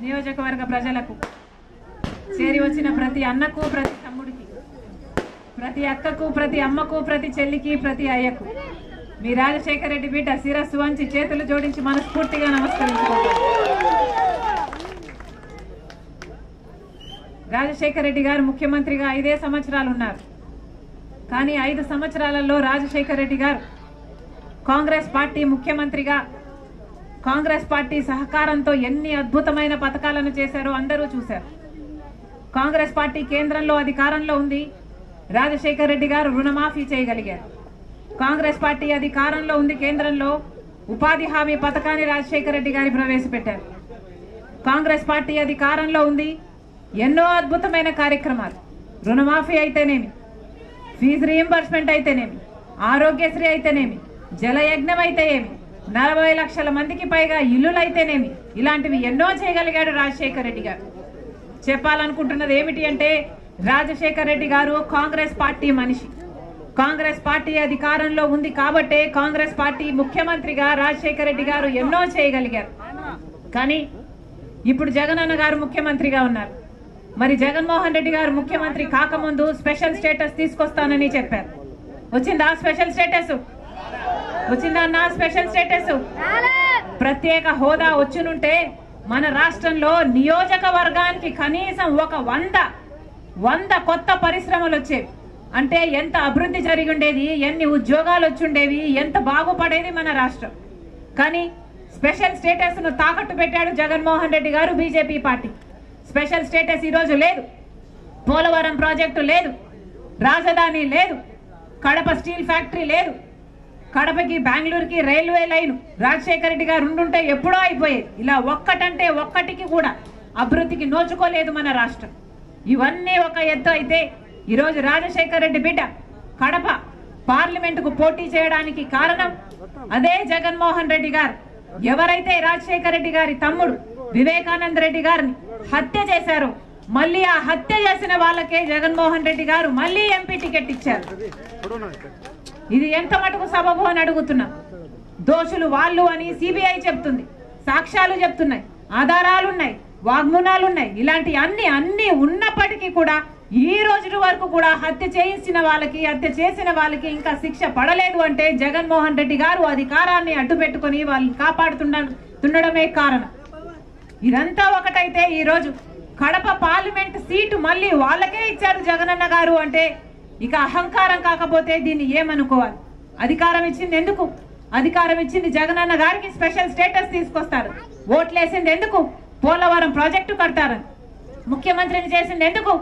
నియోజకవర్గ ప్రజలకు, చేరి వచ్చిన ప్రతి అన్నకు, ప్రతి తమ్ముడికి, ప్రతి అక్కకు, ప్రతి అమ్మకు, ప్రతి చెల్లికి, ప్రతి అయ్యకు మీ రాజశేఖర రెడ్డి బిడ్డ శిరస్సు వంచి చేతులు జోడించి మనస్ఫూర్తిగా నమస్కరించుకోవాలి. రాజశేఖర రెడ్డి గారు ముఖ్యమంత్రిగా 5 సంవత్సరాలు ఉన్నారు. కానీ 5 సంవత్సరాలలో రాజశేఖర రెడ్డి గారు కాంగ్రెస్ పార్టీ ముఖ్యమంత్రిగా కాంగ్రెస్ పార్టీ సహకారంతో ఎన్ని అద్భుతమైన పథకాలను చేశారో అందరూ చూశారు. కాంగ్రెస్ పార్టీ కేంద్రంలో అధికారంలో ఉంది. రాజశేఖర రెడ్డి గారు రుణమాఫీ చేయగలిగారు. కాంగ్రెస్ పార్టీ అధికారంలో ఉంది. కేంద్రంలో ఉపాధి హామీ పథకాన్ని రాజశేఖర రెడ్డి గారు ప్రవేశపెట్టారు. కాంగ్రెస్ పార్టీ అధికారంలో ఉంది. ఎన్నో అద్భుతమైన కార్యక్రమాలు, రుణమాఫీ అయితేనేమి, ఫీజు రీయింబర్స్మెంట్ అయితేనేమి, ఆరోగ్యశ్రీ అయితేనేమి, జలయజ్ఞం అయితే ఏమి, 40 లక్షల మందికి పైగా ఇల్లులు అయితేనేమి, ఇలాంటివి ఎన్నో చేయగలిగాడు రాజశేఖర రెడ్డి గారు. చెప్పాలనుకుంటున్నది ఏమిటి అంటే, రాజశేఖర రెడ్డి గారు కాంగ్రెస్ పార్టీ మనిషి. కాంగ్రెస్ పార్టీ అధికారంలో ఉంది కాబట్టే కాంగ్రెస్ పార్టీ ముఖ్యమంత్రిగా రాజశేఖర రెడ్డి గారు ఎన్నో చేయగలిగారు. కానీ ఇప్పుడు జగనన్న గారు ముఖ్యమంత్రిగా ఉన్నారు. మరి జగన్మోహన్ రెడ్డి గారు ముఖ్యమంత్రి కాకముందు స్పెషల్ స్టేటస్ తీసుకొస్తానని చెప్పారు. వచ్చిందా స్పెషల్ స్టేటస్? వచ్చిందా అన్న స్పెషల్ స్టేటస్? ప్రత్యేక హోదా వచ్చునుంటే మన రాష్ట్రంలో నియోజకవర్గానికి కనీసం ఒక 100 కొత్త పరిశ్రమలు వచ్చేవి. అంటే ఎంత అభివృద్ధి జరిగి ఉండేది, ఎన్ని ఉద్యోగాలు వచ్చుండేవి, ఎంత బాగుపడేది మన రాష్ట్రం. కానీ స్పెషల్ స్టేటస్ ను తాకట్టు పెట్టాడు జగన్మోహన్ రెడ్డి గారు, బీజేపీ పార్టీ. స్పెషల్ స్టేటస్ ఈ రోజు లేదు. పోలవరం ప్రాజెక్టు లేదు, రాజధాని లేదు, కడప స్టీల్ ఫ్యాక్టరీ లేదు, కడపకి బెంగళూరుకి రైల్వే లైన్ రాజశేఖర రెడ్డి గారు ఉండుంటే ఎప్పుడో అయిపోయేది. ఇలా ఒక్కటంటే ఒక్కటికి కూడా అభివృద్ధికి నోచుకోలేదు మన రాష్ట్రం. ఇవన్నీ ఒక ఎత్తు అయితే, ఈరోజు రాజశేఖర రెడ్డి బిడ్డ కడప పార్లమెంటుకు పోటీ చేయడానికి కారణం అదే జగన్మోహన్ రెడ్డి గారు. ఎవరైతే రాజశేఖర రెడ్డి గారి తమ్ముడు వివేకానంద రెడ్డి గారిని హత్య చేశారో, మళ్ళీ ఆ హత్య చేసిన వాళ్ళకే జగన్మోహన్ రెడ్డి గారు మళ్ళీ ఎంపీ టికెట్ ఇచ్చారు. ఇది ఎంత మటుకు సబబు అని అడుగుతున్నాం. దోషులు వాళ్ళు అని సిబిఐ చెప్తుంది, సాక్ష్యాలు చెప్తున్నాయి, ఆధారాలున్నాయి, వాగ్మూనాలున్నాయి. ఇలాంటి అన్ని ఉన్నప్పటికీ కూడా ఈ రోజు వరకు కూడా హత్య చేయించిన వాళ్ళకి, హత్య చేసిన వాళ్ళకి ఇంకా శిక్ష పడలేదు. అంటే జగన్మోహన్ రెడ్డి గారు అధికారాన్ని అడ్డు పెట్టుకుని వాళ్ళని కాపాడుతుండడమే కారణం. ఇదంతా ఒకటైతే ఈరోజు కడప పార్లమెంట్ సీటు మళ్ళీ వాళ్ళకే ఇచ్చారు జగనన్న గారు. అంటే ఇక అహంకారం కాకపోతే దీన్ని ఏమనుకోవాలి? అధికారం ఇచ్చింది ఎందుకు? అధికారం ఇచ్చింది జగనన్న గారికి స్పెషల్ స్టేటస్ తీసుకొస్తారు. ఓట్లేసింది ఎందుకు? పోలవరం ప్రాజెక్టు కడతారని. ముఖ్యమంత్రిని చేసింది ఎందుకు?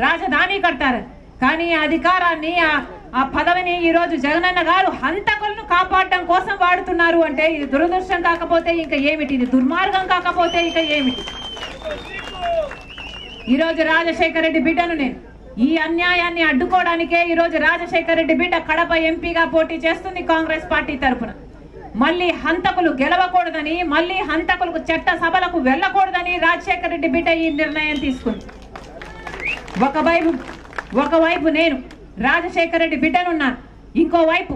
రాజధాని కడతారని. కానీ అధికారాన్ని, ఆ పదవిని ఈరోజు జగనన్న గారు హంతకులను కాపాడడం కోసం వాడుతున్నారు. అంటే ఇది దురదృష్టం కాకపోతే ఇంకా ఏమిటి? ఇది దుర్మార్గం కాకపోతే ఇక ఏమిటి? ఈరోజు రాజశేఖర రెడ్డి బిడ్డను నేను ఈ అన్యాయాన్ని అడ్డుకోవడానికే ఈరోజు రాజశేఖర రెడ్డి బిడ్డ కడప ఎంపీగా పోటీ చేస్తుంది కాంగ్రెస్ పార్టీ తరఫున. మళ్ళీ హంతకులు గెలవకూడదని, మళ్ళీ హంతకులకు చట్ట సభలకు వెళ్ళకూడదని రాజశేఖర రెడ్డి బిడ్డ ఈ నిర్ణయం తీసుకుంది. ఒకవైపు నేను రాజశేఖర రెడ్డి బిడ్డనున్నాను, ఇంకోవైపు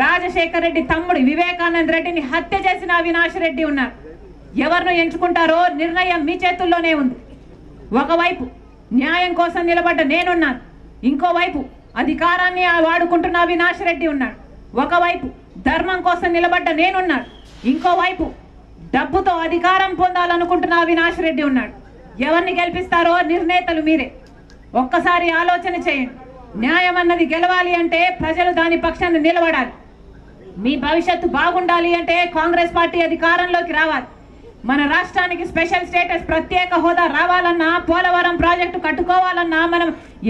రాజశేఖర రెడ్డి తమ్ముడు వివేకానంద రెడ్డిని హత్య చేసిన అవినాష్ రెడ్డి ఉన్నారు. ఎవరిని ఎంచుకుంటారో నిర్ణయం మీ చేతుల్లోనే ఉంది. ఒకవైపు న్యాయం కోసం నిలబడ్డ నేనున్నాను, ఇంకోవైపు అధికారాన్ని వాడుకుంటున్న అవినాష్ రెడ్డి ఉన్నాడు. ఒకవైపు ధర్మం కోసం నిలబడ్డ నేనున్నాడు, ఇంకోవైపు డబ్బుతో అధికారం పొందాలనుకుంటున్న అవినాష్ రెడ్డి ఉన్నాడు. ఎవరిని గెలిపిస్తారో నిర్ణేతలు మీరే. ఒక్కసారి ఆలోచన చేయండి. న్యాయం అన్నది గెలవాలి అంటే ప్రజలు దాని పక్షాన్ని నిలబడాలి. మీ భవిష్యత్తు బాగుండాలి అంటే కాంగ్రెస్ పార్టీ అధికారంలోకి రావాలి. మన రాష్ట్రానికి స్పెషల్ స్టేటస్, ప్రత్యేక హోదా రావాలన్నా, పోలవరం ప్రాజెక్టు కట్టుకోవాలన్నా, మనం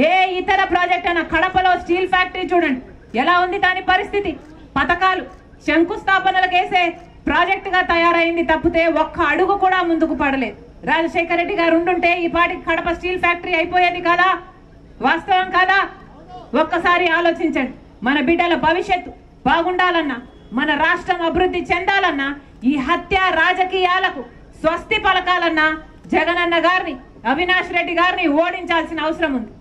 ఏ ఇతర ప్రాజెక్ట్ అయినా, కడపలో స్టీల్ ఫ్యాక్టరీ చూడండి ఎలా ఉంది దాని పరిస్థితి. పథకాలు శంకుస్థాపనలకు వేసే ప్రాజెక్టుగా తయారైంది తప్పితే ఒక్క అడుగు కూడా ముందుకు పడలేదు. రాజశేఖర రెడ్డి గారు ఉండుంటే ఈ పాటికి కడప స్టీల్ ఫ్యాక్టరీ అయిపోయేది కదా? వాస్తవం కాదా? ఒక్కసారి ఆలోచించండి. మన బిడ్డల భవిష్యత్తు బాగుండాలన్నా, మన రాష్ట్రం అభివృద్ధి చెందాలన్నా, ఈ హత్య రాజకీయాలకు స్వస్తి పలకాలన్నా జగనన్న గారిని, అవినాష్ రెడ్డి గారిని ఓడించాల్సిన అవసరం ఉంది.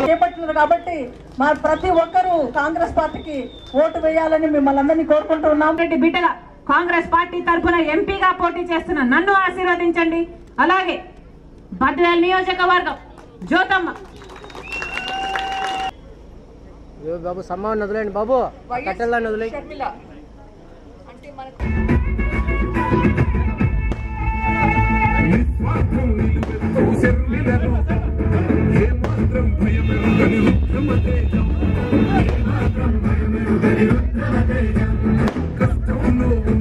చేపట్టినారు కాబట్టి మా ప్రతి ఒక్కరూ కాంగ్రెస్ పార్టీకి ఓటు వేయాలని మిమ్మల్ని అందరినీ కోరుకుంటున్నాం. రెడ్డి బిడ్డగా కాంగ్రెస్ పార్టీ తరఫున ఎంపీగా పోటీ చేస్తున్న నన్ను ఆశీర్వదించండి. అలాగే బద్వేల్ నియోజకవర్గం జ్యోతమ్మ బాబు సమ్మాన్ వదిలేండి బాబు, కట్టెల్లాన్ని వదిలే. కష్టంలో ఉన్న